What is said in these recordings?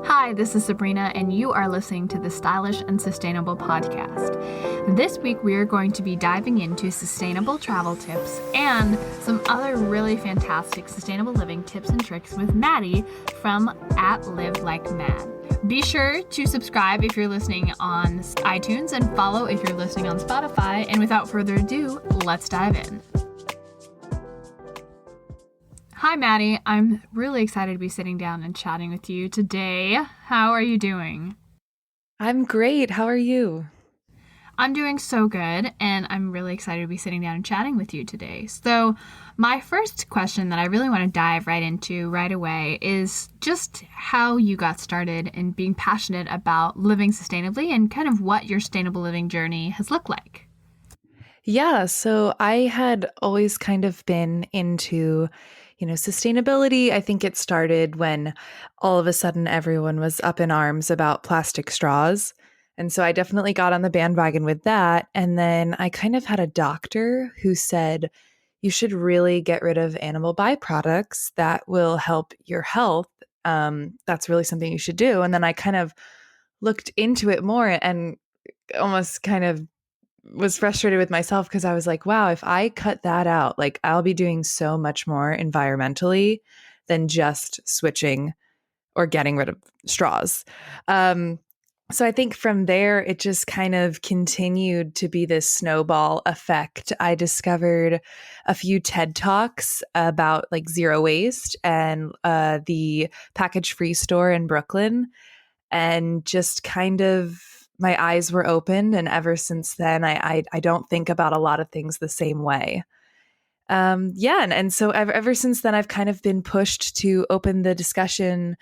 Hi, this is Sabrina, and you are listening to the Stylish and Sustainable podcast. This week, we are going to be diving into sustainable travel tips and some other really fantastic sustainable living tips and tricks with Madi from @LiveLikeMad. Be sure to subscribe if you're listening on iTunes and follow if you're listening on Spotify. And without further ado, let's dive in. Hi, Madi. I'm really excited to be sitting down and chatting with you today. How are you doing? I'm great. How are you? I'm doing so good, and I'm really excited to be sitting down and chatting with you today. So, my first question that I really want to dive right into right away is just how you got started in being passionate about living sustainably and kind of what your sustainable living journey has looked like. Yeah, so I had always kind of been into, sustainability. I think it started when all of a sudden everyone was up in arms about plastic straws. And so I definitely got on the bandwagon with that. And then I kind of had a doctor who said, you should really get rid of animal byproducts that will help your health. That's really something you should do. And then I kind of looked into it more and almost kind of was frustrated with myself because I was like, wow, if I cut that out, like I'll be doing so much more environmentally than just switching or getting rid of straws. So I think from there, it just kind of continued to be this snowball effect. I discovered a few TED Talks about like zero waste and the package free store in Brooklyn, and just kind of my eyes were opened. And ever since then, I don't think about a lot of things the same way. And so ever since then, I've kind of been pushed to open the discussion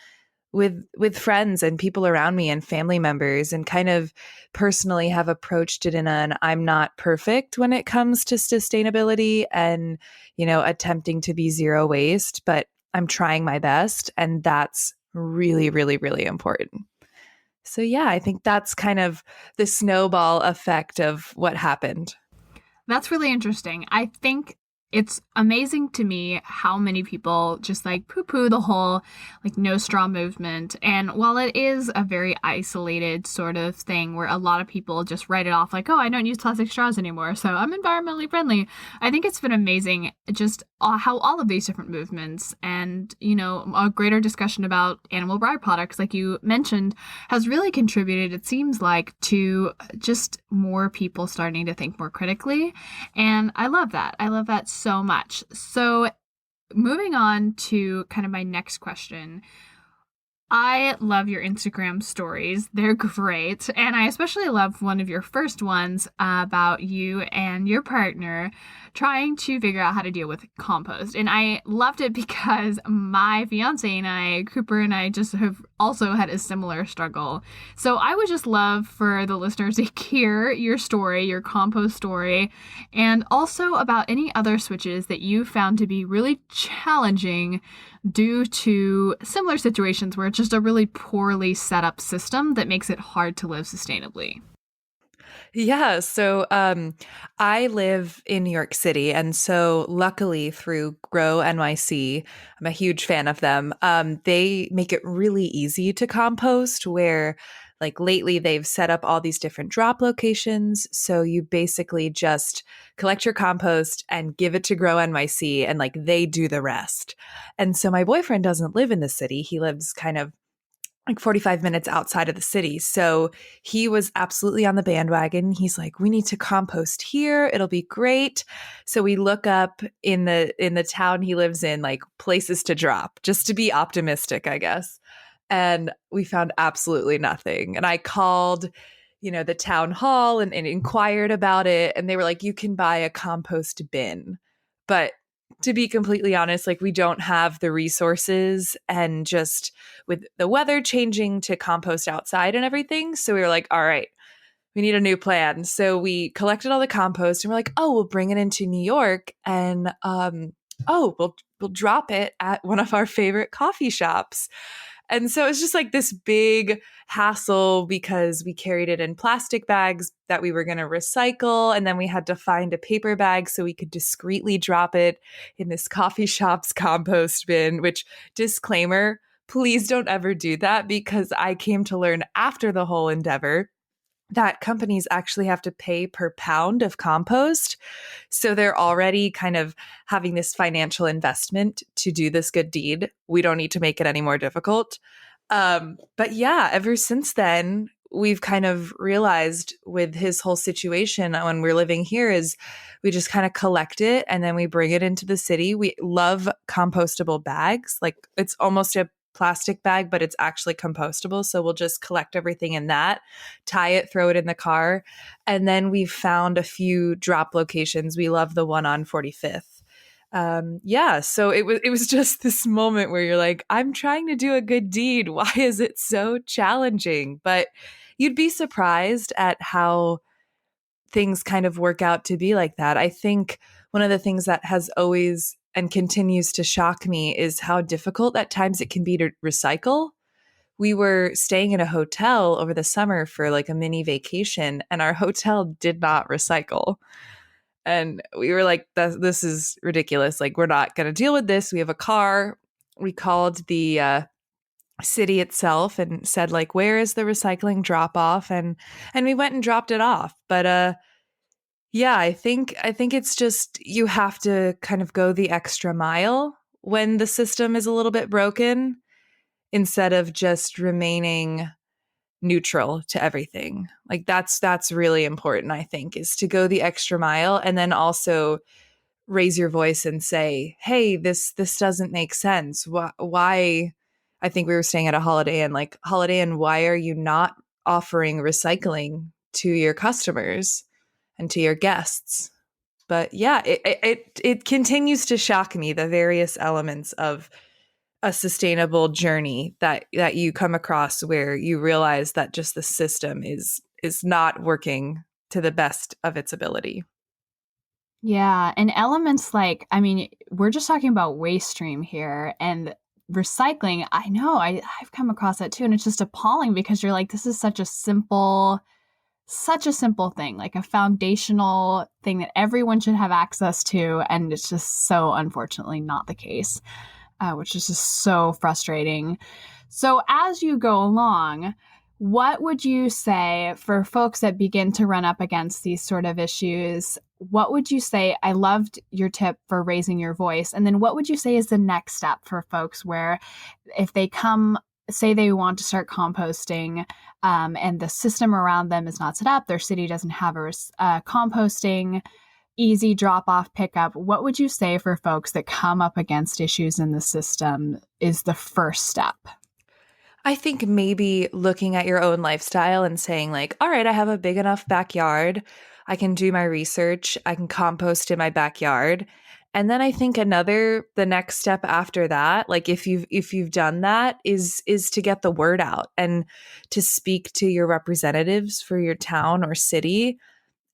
with friends and people around me and family members, and kind of personally have approached it in an I'm not perfect when it comes to sustainability and attempting to be zero waste, but I'm trying my best, and that's really, really, really important. So yeah, I think that's kind of the snowball effect of what happened. That's really interesting. I think it's amazing to me how many people just like poo poo the whole like no straw movement. And while it is a very isolated sort of thing where a lot of people just write it off like, oh, I don't use plastic straws anymore, so I'm environmentally friendly, I think it's been amazing just how all of these different movements and, a greater discussion about animal byproducts, like you mentioned, has really contributed, it seems like, to just more people starting to think more critically. And I love that. I love that so much. So, moving on to kind of my next question. I love your Instagram stories. They're great. And I especially love one of your first ones about you and your partner trying to figure out how to deal with compost. And I loved it because my fiance and I, Cooper and I, just have also had a similar struggle. So I would just love for the listeners to hear your story, your compost story, and also about any other switches that you found to be really challenging due to similar situations where it's just a really poorly set up system that makes it hard to live sustainably. Yeah, so I live in New York City, and so luckily through Grow NYC, I'm a huge fan of them. They make it really easy to compost. Where like lately they've set up all these different drop locations, so you basically just collect your compost and give it to Grow NYC, and like they do the rest. And so my boyfriend doesn't live in the city; he lives kind of like 45 minutes outside of the city. So he was absolutely on the bandwagon. He's like, we need to compost here. It'll be great. So we look up in the town he lives in, like places to drop, just to be optimistic, I guess. And we found absolutely nothing. And I called, the town hall and inquired about it. And they were like, you can buy a compost bin. But to be completely honest, like we don't have the resources, and just with the weather changing to compost outside and everything. So we were like, all right, we need a new plan. So we collected all the compost and we're like, oh, we'll bring it into New York, and we'll drop it at one of our favorite coffee shops. And so it's just like this big hassle because we carried it in plastic bags that we were going to recycle. And then we had to find a paper bag so we could discreetly drop it in this coffee shop's compost bin, which, disclaimer, please don't ever do that, because I came to learn after the whole endeavor that companies actually have to pay per pound of compost. So they're already kind of having this financial investment to do this good deed. We don't need to make it any more difficult. But yeah, ever since then, we've kind of realized with his whole situation when we're living here is we just kind of collect it and then we bring it into the city. We love compostable bags. Like it's almost a plastic bag, but it's actually compostable. So we'll just collect everything in that, tie it, throw it in the car. And then we've found a few drop locations. We love the one on 45th. Yeah, so it was just this moment where you're like, I'm trying to do a good deed. Why is it so challenging? But you'd be surprised at how things kind of work out to be like that. I think one of the things that has always and continues to shock me is how difficult at times it can be to recycle. We were staying in a hotel over the summer for like a mini vacation, and our hotel did not recycle. And we were like, this is ridiculous. Like, we're not going to deal with this. We have a car. We called the city itself and said, like, where is the recycling drop off? And we went and dropped it off. But yeah, I think it's just you have to kind of go the extra mile when the system is a little bit broken instead of just remaining neutral to everything. Like that's really important, I think, is to go the extra mile and then also raise your voice and say, "Hey, this doesn't make sense. Why?" I think we were staying at a Holiday Inn, like Holiday Inn, why are you not offering recycling to your customers and to your guests? But yeah, it continues to shock me, the various elements of a sustainable journey that you come across where you realize that just the system is not working to the best of its ability. Yeah, and elements like, I mean, we're just talking about waste stream here and recycling. I know, I've come across that too, and it's just appalling because you're like, this is such a simple thing, like a foundational thing that everyone should have access to, and it's just so unfortunately not the case, which is just so frustrating. So as you go along, what would you say for folks that begin to run up against these sort of issues? What would you say? I loved your tip for raising your voice. And then what would you say is the next step for folks where if they come, say they want to start composting, and the system around them is not set up, their city doesn't have a composting, easy drop off pickup. What would you say for folks that come up against issues in the system is the first step? I think maybe looking at your own lifestyle and saying, like, all right, I have a big enough backyard. I can do my research. I can compost in my backyard. And then I think the next step after that, like if you've done that, is to get the word out and to speak to your representatives for your town or city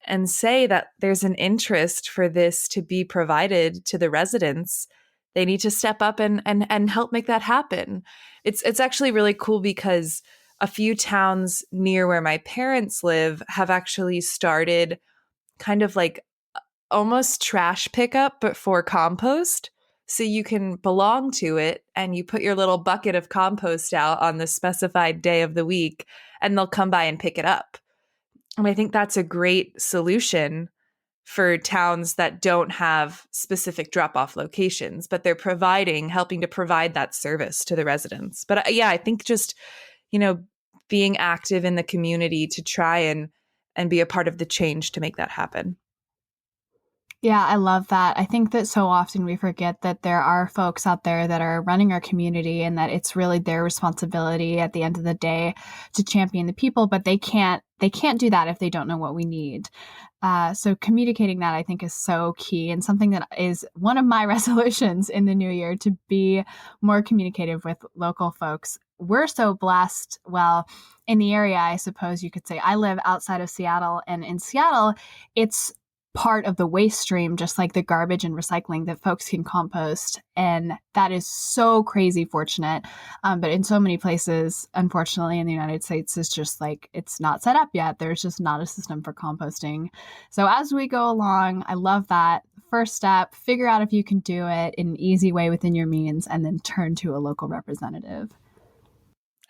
and say that there's an interest for this to be provided to the residents. They need to step up and help make that happen. It's actually really cool because a few towns near where my parents live have actually started kind of like almost trash pickup, but for compost. So you can belong to it and you put your little bucket of compost out on the specified day of the week and they'll come by and pick it up. And I think that's a great solution for towns that don't have specific drop-off locations, but they're helping to provide that service to the residents. But yeah, I think just, you know, being active in the community to try and be a part of the change to make that happen. Yeah, I love that. I think that so often we forget that there are folks out there that are running our community and that it's really their responsibility at the end of the day to champion the people, but they can't do that if they don't know what we need. So communicating that I think is so key and something that is one of my resolutions in the new year to be more communicative with local folks. We're so blessed. Well, in the area, I suppose you could say I live outside of Seattle, and in Seattle, it's part of the waste stream, just like the garbage and recycling that folks can compost. And that is so crazy fortunate. But in so many places, unfortunately, in the United States, it's just like, it's not set up yet. There's just not a system for composting. So as we go along, I love that. First step, figure out if you can do it in an easy way within your means, and then turn to a local representative.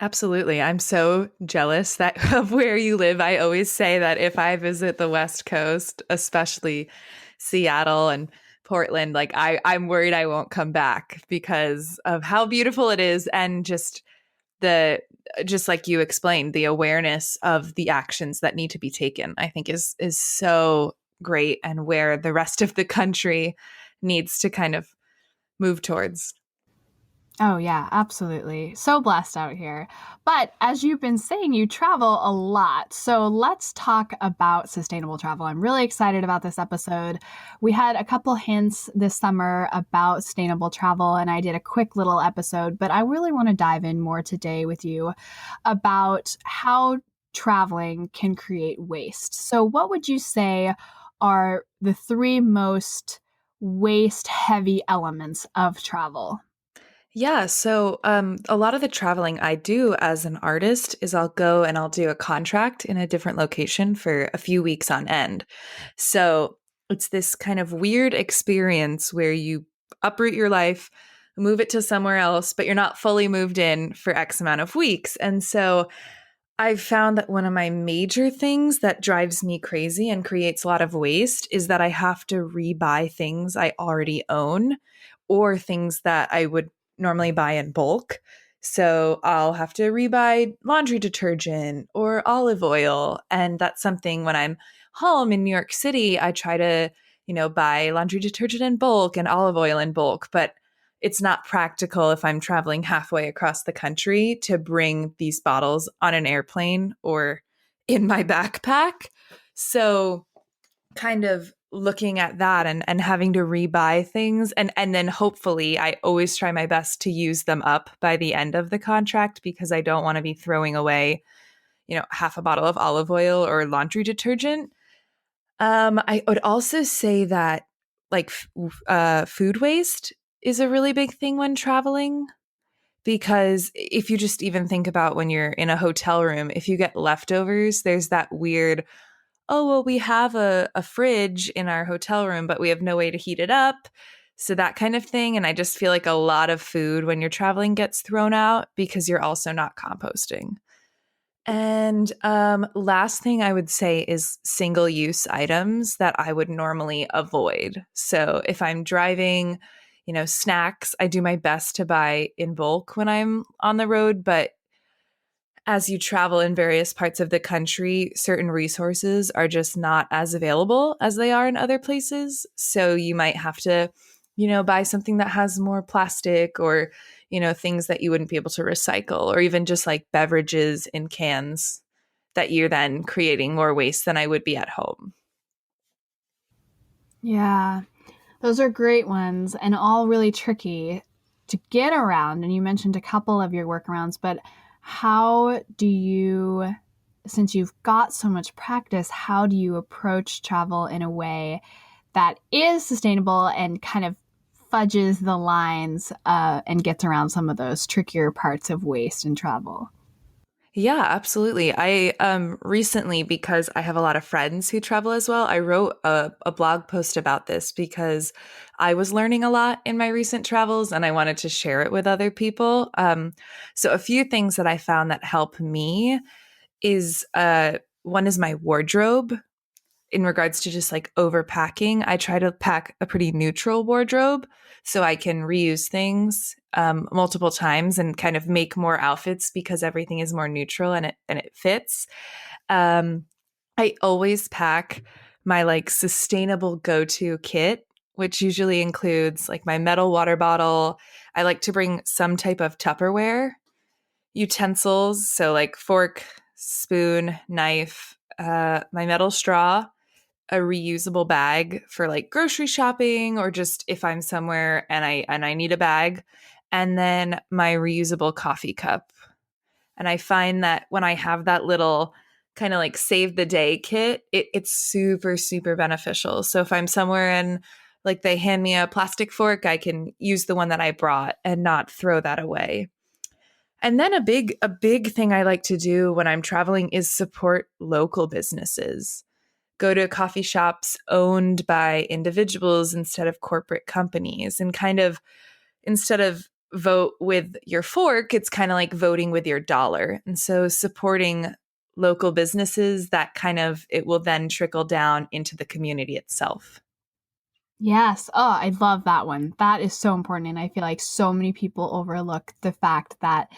Absolutely. I'm so jealous that of where you live. I always say that if I visit the West Coast, especially Seattle and Portland, like I'm worried I won't come back because of how beautiful it is and the just like you explained, the awareness of the actions that need to be taken, I think is so great and where the rest of the country needs to kind of move towards. Oh, yeah, absolutely. So blessed out here. But as you've been saying, you travel a lot. So let's talk about sustainable travel. I'm really excited about this episode. We had a couple hints this summer about sustainable travel, and I did a quick little episode, but I really want to dive in more today with you about how traveling can create waste. So, what would you say are the three most waste heavy elements of travel? Yeah, so a lot of the traveling I do as an artist is I'll go and I'll do a contract in a different location for a few weeks on end. So it's this kind of weird experience where you uproot your life, move it to somewhere else, but you're not fully moved in for X amount of weeks. And so I've found that one of my major things that drives me crazy and creates a lot of waste is that I have to rebuy things I already own or things that I would normally buy in bulk. So I'll have to rebuy laundry detergent or olive oil. And that's something when I'm home in New York City, I try to, buy laundry detergent in bulk and olive oil in bulk. But it's not practical if I'm traveling halfway across the country to bring these bottles on an airplane or in my backpack. So, kind of looking at that and having to rebuy things and then hopefully I always try my best to use them up by the end of the contract because I don't want to be throwing away, half a bottle of olive oil or laundry detergent. I would also say that like food waste is a really big thing when traveling because if you just even think about when you're in a hotel room, if you get leftovers, there's that weird, oh, well, we have a fridge in our hotel room, but we have no way to heat it up. So that kind of thing. And I just feel like a lot of food when you're traveling gets thrown out because you're also not composting. And last thing I would say is single use items that I would normally avoid. So if I'm driving, snacks, I do my best to buy in bulk when I'm on the road. But as you travel in various parts of the country, certain resources are just not as available as they are in other places. So you might have to, buy something that has more plastic or, things that you wouldn't be able to recycle, or even just like beverages in cans that you're then creating more waste than I would be at home. Yeah, those are great ones and all really tricky to get around. And you mentioned a couple of your workarounds, but how do you, since you've got so much practice, how do you approach travel in a way that is sustainable and kind of fudges the lines and gets around some of those trickier parts of waste and travel? Yeah, absolutely. I recently, because I have a lot of friends who travel as well, I wrote a blog post about this because I was learning a lot in my recent travels and I wanted to share it with other people. So a few things that I found that help me is one is my wardrobe in regards to just like overpacking. I try to pack a pretty neutral wardrobe so I can reuse things multiple times and kind of make more outfits because everything is more neutral and it fits. Um, I always pack my like sustainable go-to kit, which usually includes like my metal water bottle. I like to bring some type of Tupperware utensils, so like fork, spoon, knife, my metal straw, a reusable bag for like grocery shopping or just if I'm somewhere and I need a bag, and then my reusable coffee cup. And I find that when I have that little kind of like save the day kit, it's super, super beneficial. So if I'm somewhere and like they hand me a plastic fork, I can use the one that I brought and not throw that away. And then a big thing I like to do when I'm traveling is support local businesses. Go to coffee shops owned by individuals instead of corporate companies, and kind of instead of vote with your fork, it's kind of like voting with your dollar. And so supporting local businesses, that kind of, it will then trickle down into the community itself. Yes. Oh, I love that one. That is so important. And I feel like so many people overlook the fact that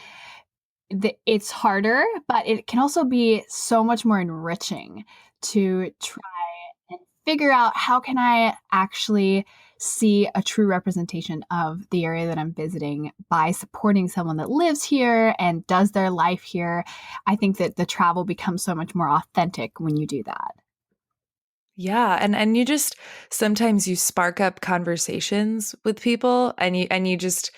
it's harder, but it can also be so much more enriching to try and figure out how can I actually see a true representation of the area that I'm visiting by supporting someone that lives here and does their life here. I think that the travel becomes so much more authentic when you do that. Yeah, and you just sometimes you spark up conversations with people, and you just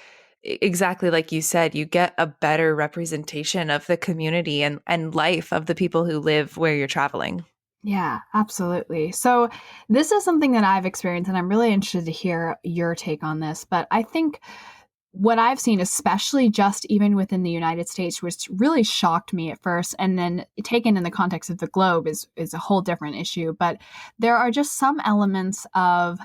exactly like you said, you get a better representation of the community and life of the people who live where you're traveling. Yeah, absolutely. So, this is something that I've experienced, and I'm really interested to hear your take on this. But I think what I've seen, especially just even within the United States, which really shocked me at first, and then taken in the context of the globe is a whole different issue. But there are just some elements of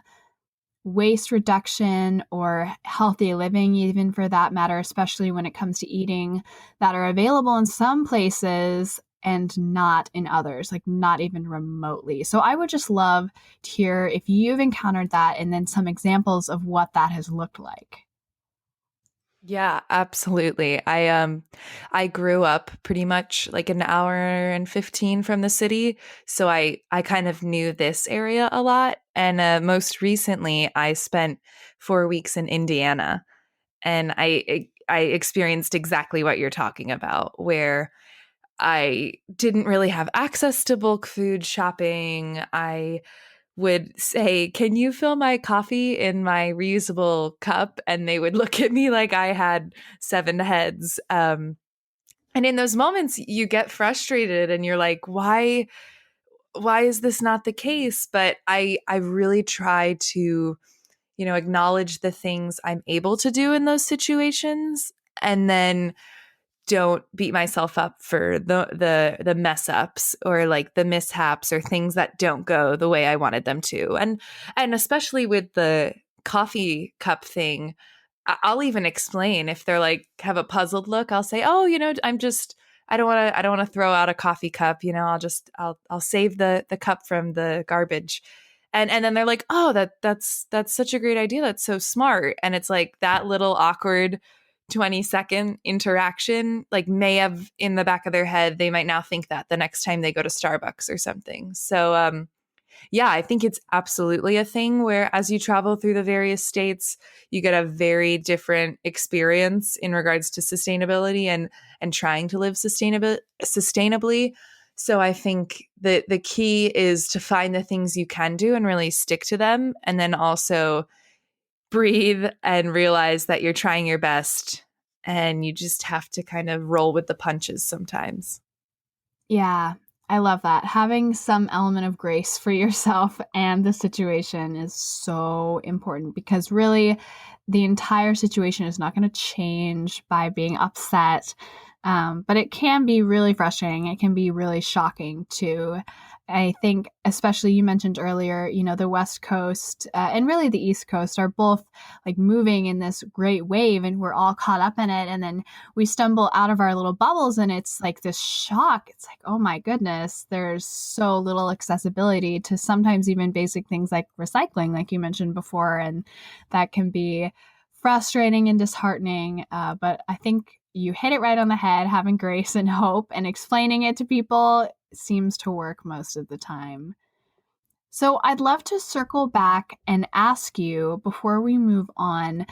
waste reduction or healthy living, even for that matter, especially when it comes to eating, that are available in some places and not in others, like not even remotely. So I would just love to hear if you've encountered that and then some examples of what that has looked like. Yeah, absolutely. I grew up pretty much like an hour and 15 from the city, so I kind of knew this area a lot. And most recently I spent 4 weeks in Indiana, and I experienced exactly what you're talking about, where I didn't really have access to bulk food shopping. I would say, "Can you fill my coffee in my reusable cup?" And they would look at me like I had seven heads. And in those moments, you get frustrated, and you're like, Why is this not the case?" But I really try to, acknowledge the things I'm able to do in those situations, and then don't beat myself up for the mess ups or like the mishaps or things that don't go the way I wanted them to. And especially with the coffee cup thing, I'll even explain if they're like have a puzzled look. I'll say, "Oh, I don't want to throw out a coffee cup, I'll save the cup from the garbage." And then they're like, "Oh, that's such a great idea. That's so smart." And it's like that little awkward 20-second interaction, like, may have in the back of their head, they might now think that the next time they go to Starbucks or something. So yeah, I think it's absolutely a thing where as you travel through the various states, you get a very different experience in regards to sustainability and trying to live sustainably. So I think that the key is to find the things you can do and really stick to them, and then also breathe and realize that you're trying your best, and you just have to kind of roll with the punches sometimes. Yeah, I love that. Having some element of grace for yourself and the situation is so important because really the entire situation is not going to change by being upset. But it can be really frustrating. It can be really shocking too. I think, especially you mentioned earlier, the West Coast and really the East Coast are both like moving in this great wave and we're all caught up in it. And then we stumble out of our little bubbles and it's like this shock. It's like, oh my goodness, there's so little accessibility to sometimes even basic things like recycling, like you mentioned before. And that can be frustrating and disheartening. But I think you hit it right on the head. Having grace and hope and explaining it to people seems to work most of the time. So I'd love to circle back and ask you before we move on.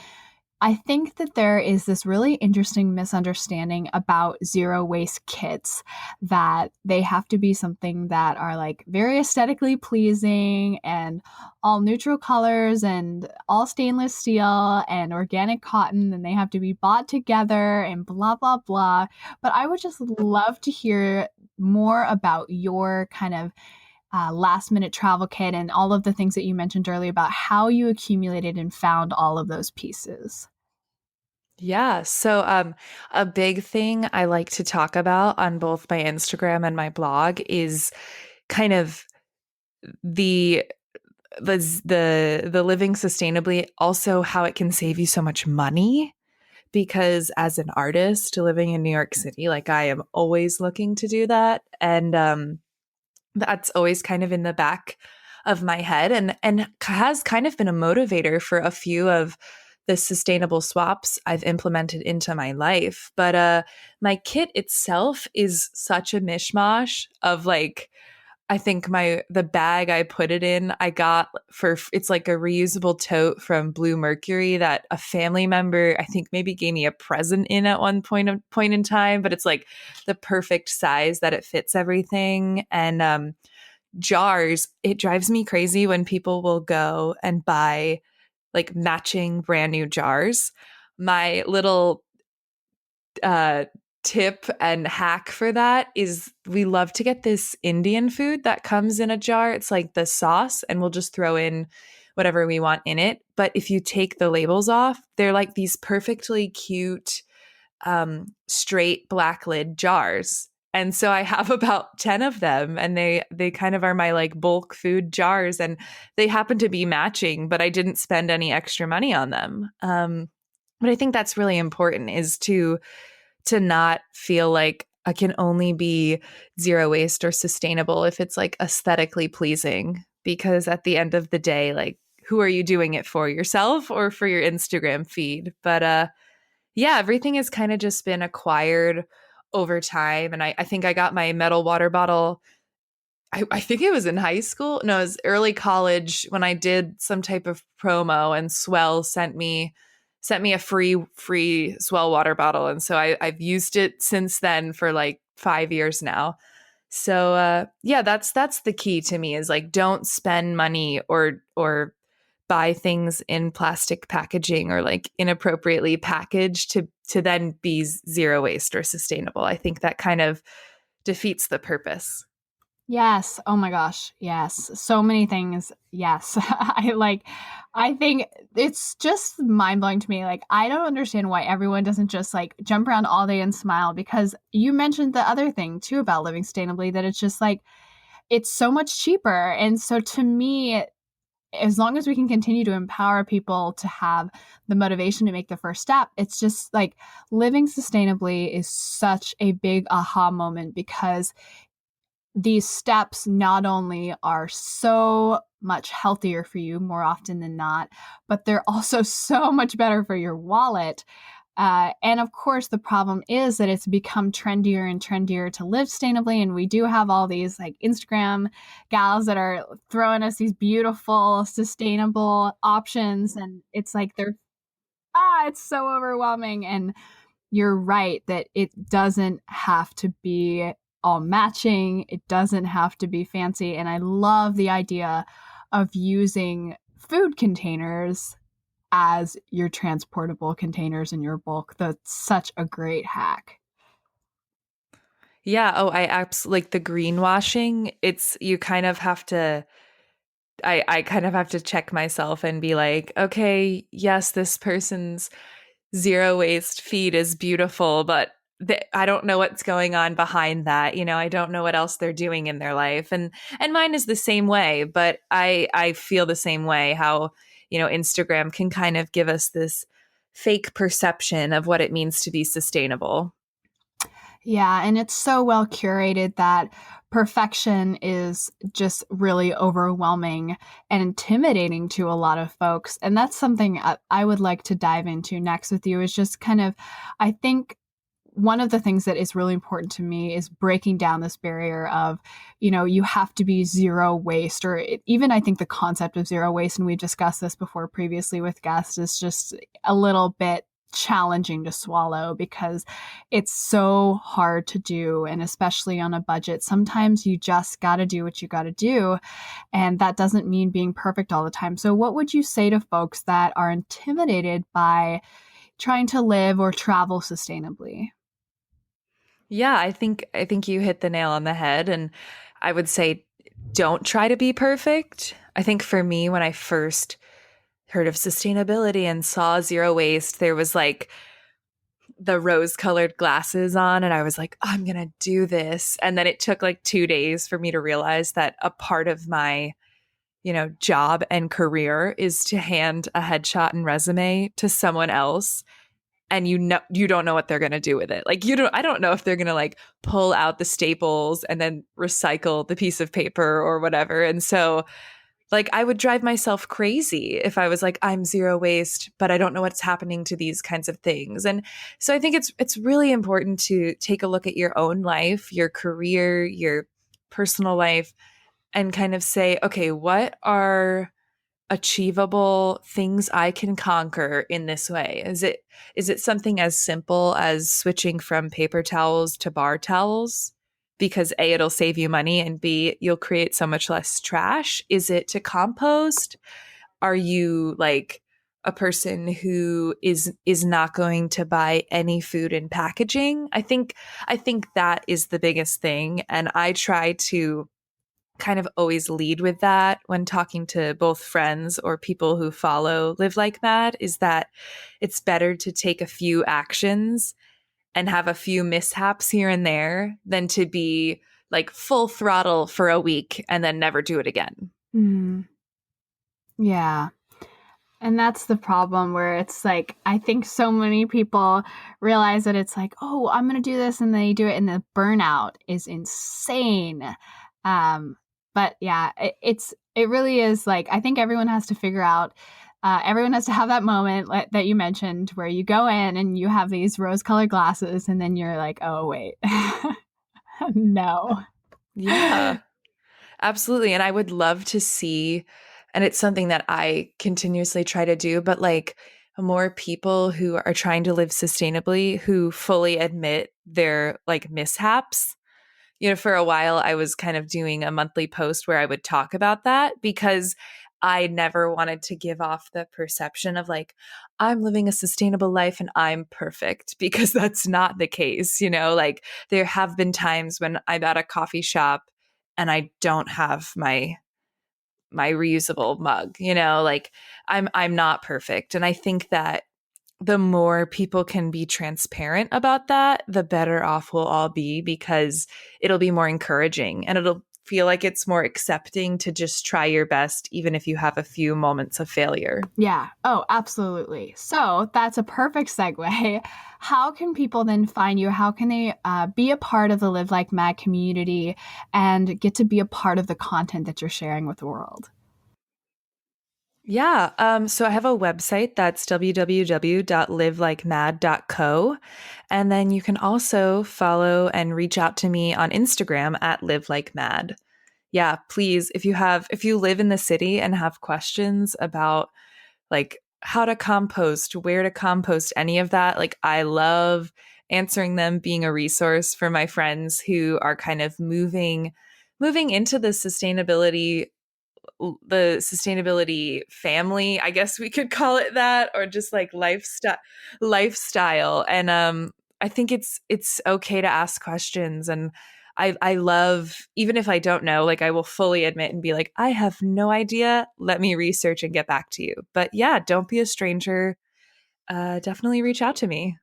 I think that there is this really interesting misunderstanding about zero waste kits, that they have to be something that are like very aesthetically pleasing and all neutral colors and all stainless steel and organic cotton, and they have to be bought together and blah, blah, blah. But I would just love to hear more about your kind of last minute travel kit and all of the things that you mentioned earlier about how you accumulated and found all of those pieces. Yeah. So a big thing I like to talk about on both my Instagram and my blog is kind of the the living sustainably, also how it can save you so much money, because as an artist living in New York City, like I am always looking to do that. And that's always kind of in the back of my head and has kind of been a motivator for a few of the sustainable swaps I've implemented into my life. But my kit itself is such a mishmash of like I think the bag I put it in, I got for it's like a reusable tote from Blue Mercury that a family member I think maybe gave me a present in at one point in time, but it's like the perfect size that it fits everything. And jars, it drives me crazy when people will go and buy like matching brand new jars. My little uh, tip and hack for that is we love to get this Indian food that comes in a jar. It's like the sauce, and we'll just throw in whatever we want in it. But if you take the labels off, they're like these perfectly cute, straight black lid jars. And so I have about 10 of them, and they kind of are my like bulk food jars, and they happen to be matching, but I didn't spend any extra money on them. But I think that's really important is to not feel like I can only be zero waste or sustainable if it's like aesthetically pleasing. Because at the end of the day, like, who are you doing it for, yourself or for your Instagram feed? But yeah, everything has kind of just been acquired over time. And I think I got my metal water bottle. I think it was in high school. No, it was early college when I did some type of promo, and Swell sent me a free Swell water bottle, and so I've used it since then for like 5 years now. So yeah, that's the key to me is like don't spend money or buy things in plastic packaging or like inappropriately packaged to then be zero waste or sustainable. I think that kind of defeats the purpose. Yes. Oh my gosh. Yes. So many things. Yes. I think it's just mind blowing to me. Like, I don't understand why everyone doesn't just like jump around all day and smile, because you mentioned the other thing too about living sustainably, that it's just like, it's so much cheaper. And so to me, as long as we can continue to empower people to have the motivation to make the first step, it's just like living sustainably is such a big aha moment, because these steps not only are so much healthier for you more often than not, but they're also so much better for your wallet. And of course, the problem is that it's become trendier and trendier to live sustainably. And we do have all these like Instagram gals that are throwing us these beautiful, sustainable options. And it's like it's so overwhelming. And you're right that it doesn't have to be all matching. It doesn't have to be fancy. And I love the idea of using food containers as your transportable containers in your bulk. That's such a great hack. Yeah. Oh, I absolutely like the greenwashing. It's you kind of have to I kind of have to check myself and be like, okay, yes, this person's zero waste feed is beautiful, but I don't know what's going on behind that. You know, I don't know what else they're doing in their life, and mine is the same way. But I feel the same way. How Instagram can kind of give us this fake perception of what it means to be sustainable. Yeah, and it's so well curated that perfection is just really overwhelming and intimidating to a lot of folks. And that's something I would like to dive into next with you, is just kind of, I think one of the things that is really important to me is breaking down this barrier of, you have to be zero waste, or even I think the concept of zero waste, and we've discussed this before previously with guests, is just a little bit challenging to swallow, because it's so hard to do. And especially on a budget, sometimes you just got to do what you got to do. And that doesn't mean being perfect all the time. So what would you say to folks that are intimidated by trying to live or travel sustainably? Yeah, I think you hit the nail on the head, and I would say don't try to be perfect. I think for me, when I first heard of sustainability and saw zero waste, there was like the rose colored glasses on, and I was like, I'm going to do this. And then it took like 2 days for me to realize that a part of my, job and career is to hand a headshot and resume to someone else. and you don't know what they're going to do with it. Like I don't know if they're going to like pull out the staples and then recycle the piece of paper or whatever. And so like I would drive myself crazy if I was like, I'm zero waste, but I don't know what's happening to these kinds of things. And so I think it's really important to take a look at your own life, your career, your personal life, and kind of say, okay, what are achievable things I can conquer in this way? Is it something as simple as switching from paper towels to bar towels? Because A, it'll save you money, and B, you'll create so much less trash. Is it to compost? Are you like a person who is not going to buy any food in packaging? I think that is the biggest thing. And I try to kind of always lead with that when talking to both friends or people who follow Live Like Mad, is that it's better to take a few actions and have a few mishaps here and there than to be like full throttle for a week and then never do it again. Mm, yeah. And that's the problem where it's like, I think so many people realize that it's like, oh, I'm going to do this. And they do it. And the burnout is insane. But yeah, it really is like, I think everyone has to figure out, everyone has to have that moment that you mentioned where you go in and you have these rose colored glasses and then you're like, oh, wait, no. Yeah, absolutely. And I would love to see, and it's something that I continuously try to do, but like more people who are trying to live sustainably who fully admit their like mishaps. For a while, I was kind of doing a monthly post where I would talk about that because I never wanted to give off the perception of like, I'm living a sustainable life and I'm perfect, because that's not the case. Like there have been times when I'm at a coffee shop and I don't have my reusable mug, like I'm not perfect. And I think that the more people can be transparent about that, the better off we'll all be, because it'll be more encouraging and it'll feel like it's more accepting to just try your best, even if you have a few moments of failure. Yeah. Oh, absolutely. So that's a perfect segue. How can people then find you? How can they be a part of the Live Like Mad community and get to be a part of the content that you're sharing with the world? Yeah. So I have a website that's www.livelikemad.co. And then you can also follow and reach out to me on Instagram at Live Like Mad. Yeah, please, if you live in the city and have questions about like how to compost, where to compost, any of that, like I love answering them, being a resource for my friends who are kind of moving into the sustainability family, I guess we could call it that, or just like lifestyle. And I think it's okay to ask questions. And I love, even if I don't know, like I will fully admit and be like, I have no idea. Let me research and get back to you. But yeah, don't be a stranger. Definitely reach out to me.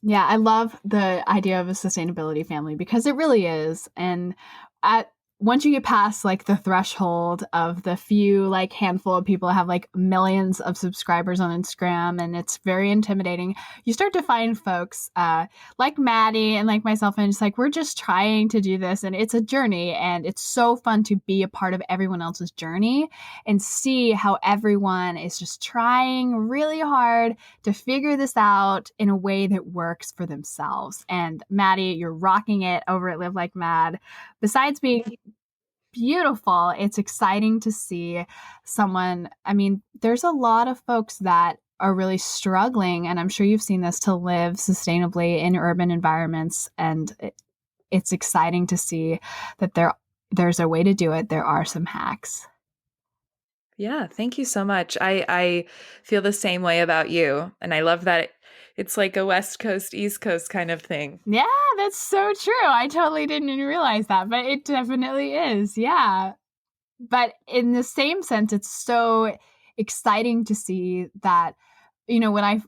Yeah, I love the idea of a sustainability family because it really is. And at once you get past like the threshold of the few like handful of people that have like millions of subscribers on Instagram, and it's very intimidating, you start to find folks like Maddie and like myself, and it's like we're just trying to do this, and it's a journey, and it's so fun to be a part of everyone else's journey and see how everyone is just trying really hard to figure this out in a way that works for themselves. And Maddie, you're rocking it over at Live Like Mad. Besides being beautiful, it's exciting to see someone. I mean, there's a lot of folks that are really struggling, and I'm sure you've seen this, to live sustainably in urban environments. And it's exciting to see that there's a way to do it. There are some hacks. Yeah, thank you so much. I feel the same way about you. And I love that it's like a West Coast, East Coast kind of thing. Yeah, that's so true. I totally didn't even realize that, but it definitely is. Yeah. But in the same sense, it's so exciting to see that, when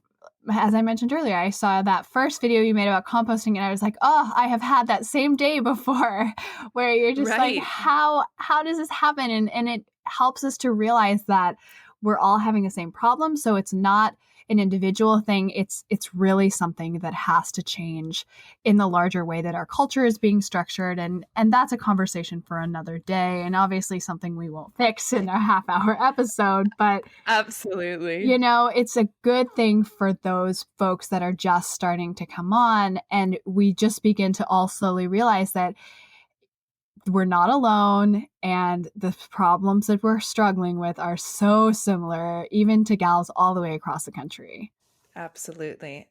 as I mentioned earlier, I saw that first video you made about composting, and I was like, oh, I have had that same day before, where you're just like, Right. how does this happen? And it helps us to realize that we're all having the same problem. So an individual thing. It's really something that has to change in the larger way that our culture is being structured. And that's a conversation for another day. And obviously something we won't fix in a half-hour episode. But absolutely, it's a good thing for those folks that are just starting to come on. And we just begin to all slowly realize that we're not alone, and the problems that we're struggling with are so similar, even to gals all the way across the country. Absolutely.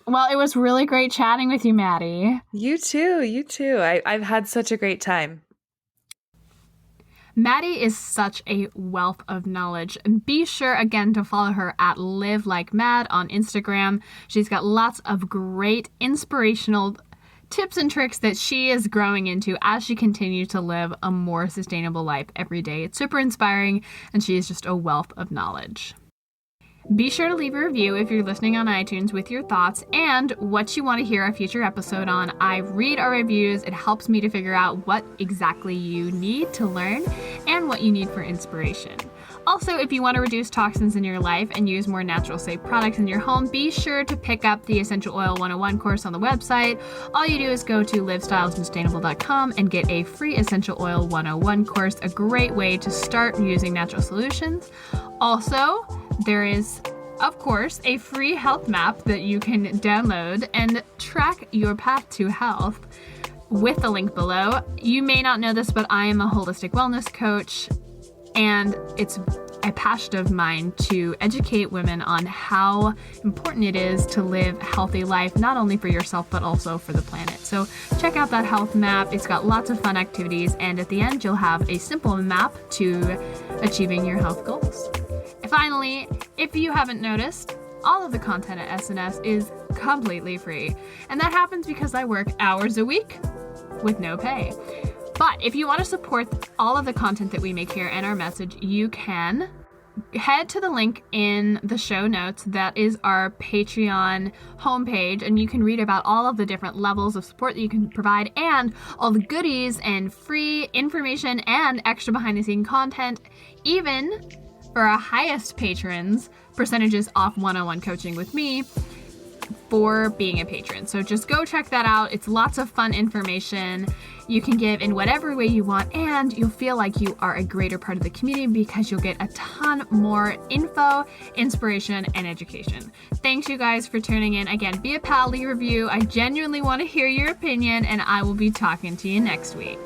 Well, it was really great chatting with you, Maddie. You too. I've had such a great time. Maddie is such a wealth of knowledge. And be sure again to follow her at Live Like Mad on Instagram. She's got lots of great inspirational tips and tricks that she is growing into as she continues to live a more sustainable life every day. It's super inspiring, and she is just a wealth of knowledge. Be sure to leave a review if you're listening on iTunes with your thoughts and what you want to hear a future episode on. I read our reviews. It helps me to figure out what exactly you need to learn and what you need for inspiration. Also, if you want to reduce toxins in your life and use more natural, safe products in your home, be sure to pick up the Essential Oil 101 course on the website. All you do is go to livestylessustainable.com and get a free Essential Oil 101 course, a great way to start using natural solutions. Also, there is, of course, a free health map that you can download and track your path to health with the link below. You may not know this, but I am a holistic wellness coach, and it's a passion of mine to educate women on how important it is to live a healthy life, not only for yourself, but also for the planet. So check out that health map. It's got lots of fun activities, and at the end, you'll have a simple map to achieving your health goals. Finally, if you haven't noticed, all of the content at SNS is completely free. And that happens because I work hours a week with no pay. But if you want to support all of the content that we make here and our message, you can head to the link in the show notes. That is our Patreon homepage, and you can read about all of the different levels of support that you can provide and all the goodies and free information and extra behind-the-scenes content, even for our highest patrons, percentages off one-on-one coaching with me for being a patron. So just go check that out. It's lots of fun information. You can give in whatever way you want, and you'll feel like you are a greater part of the community because you'll get a ton more info, inspiration, and education. Thanks, you guys, for tuning in. Again, be a pal, leave a review. I genuinely want to hear your opinion, and I will be talking to you next week.